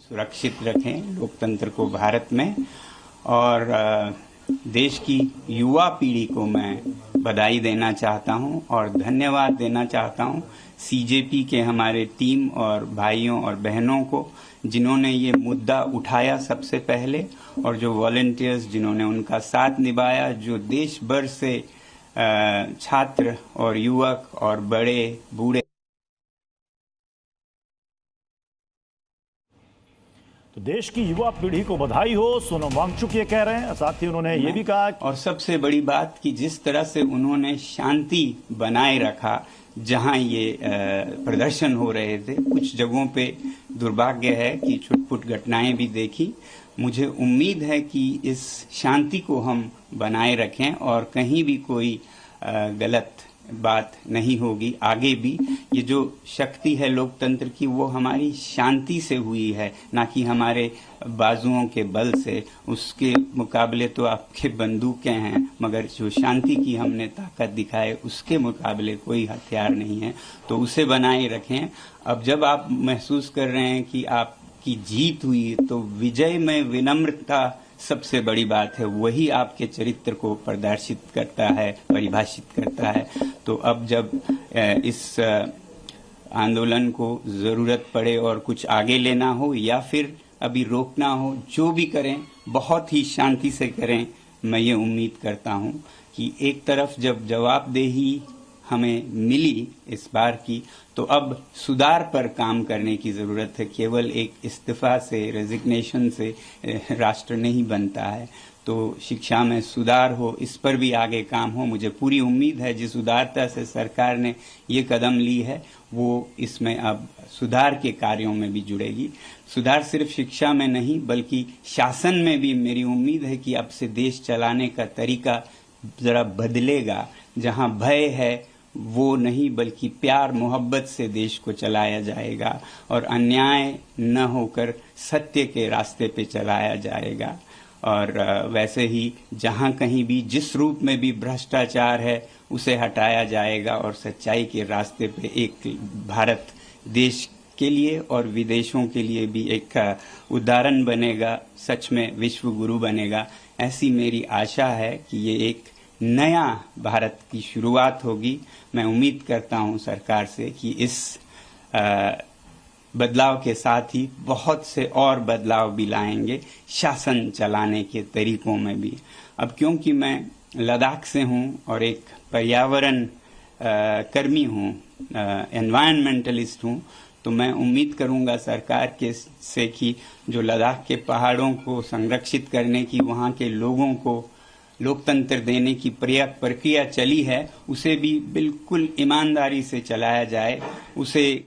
सुरक्षित रखें लोकतंत्र को भारत में। और देश की युवा पीढ़ी को मैं बधाई देना चाहता हूं और धन्यवाद देना चाहता हूं सीजेपी के हमारे टीम और भाइयों और बहनों को, जिन्होंने ये मुद्दा उठाया सबसे पहले, और जो वॉलंटियर्स जिन्होंने उनका साथ निभाया, जो देश भर से छात्र और युवक और बड़े बूढ़े। तो देश की युवा पीढ़ी को बधाई हो, सोनम वांगचुक ये कह रहे हैं। साथ ही उन्होंने ये भी कहा, और सबसे बड़ी बात कि जिस तरह से उन्होंने शांति बनाए रखा जहां ये प्रदर्शन हो रहे थे, कुछ जगहों पे दुर्भाग्य है कि छुटपुट घटनाएं भी देखी। मुझे उम्मीद है कि इस शांति को हम बनाए रखें और कहीं भी कोई गलत बात नहीं होगी। आगे भी ये जो शक्ति है लोकतंत्र की, वो हमारी शांति से हुई है, ना कि हमारे बाजुओं के बल से। उसके मुकाबले तो आपके बंदूकें हैं, मगर जो शांति की हमने ताकत दिखाए उसके मुकाबले कोई हथियार नहीं है। तो उसे बनाए रखें। अब जब आप महसूस कर रहे हैं कि आपकी जीत हुई, तो विजय में विनम्रता सबसे बड़ी बात है। वही आपके चरित्र को प्रदर्शित करता है, परिभाषित करता है। तो अब जब इस आंदोलन को जरूरत पड़े और कुछ आगे लेना हो या फिर अभी रोकना हो, जो भी करें बहुत ही शांति से करें। मैं ये उम्मीद करता हूं कि एक तरफ जब जवाबदेही हमें मिली इस बार की, तो अब सुधार पर काम करने की जरूरत है। केवल एक इस्तीफा से, रेजिग्नेशन से राष्ट्र नहीं बनता है। तो शिक्षा में सुधार हो, इस पर भी आगे काम हो। मुझे पूरी उम्मीद है जिस उदारता से सरकार ने ये कदम ली है, वो इसमें अब सुधार के कार्यों में भी जुड़ेगी। सुधार सिर्फ शिक्षा में नहीं बल्कि शासन में भी मेरी उम्मीद है कि अब से देश चलाने का तरीका जरा बदलेगा। जहां भय है वो नहीं, बल्कि प्यार मोहब्बत से देश को चलाया जाएगा और अन्याय न होकर सत्य के रास्ते पे चलाया जाएगा। और वैसे ही जहां कहीं भी जिस रूप में भी भ्रष्टाचार है उसे हटाया जाएगा और सच्चाई के रास्ते पे एक भारत देश के लिए और विदेशों के लिए भी एक उदाहरण बनेगा, सच में विश्व गुरु बनेगा। ऐसी मेरी आशा है कि ये एक नया भारत की शुरुआत होगी। मैं उम्मीद करता हूं सरकार से कि इस बदलाव के साथ ही बहुत से और बदलाव भी लाएंगे शासन चलाने के तरीकों में भी। अब क्योंकि मैं लद्दाख से हूं और एक पर्यावरण कर्मी हूं, एनवायरमेंटलिस्ट हूं, तो मैं उम्मीद करूंगा सरकार के से कि जो लद्दाख के पहाड़ों को संरक्षित करने की, वहां के लोगों को लोकतंत्र देने की प्रक्रिया चली है, उसे भी बिल्कुल ईमानदारी से चलाया जाए। उसे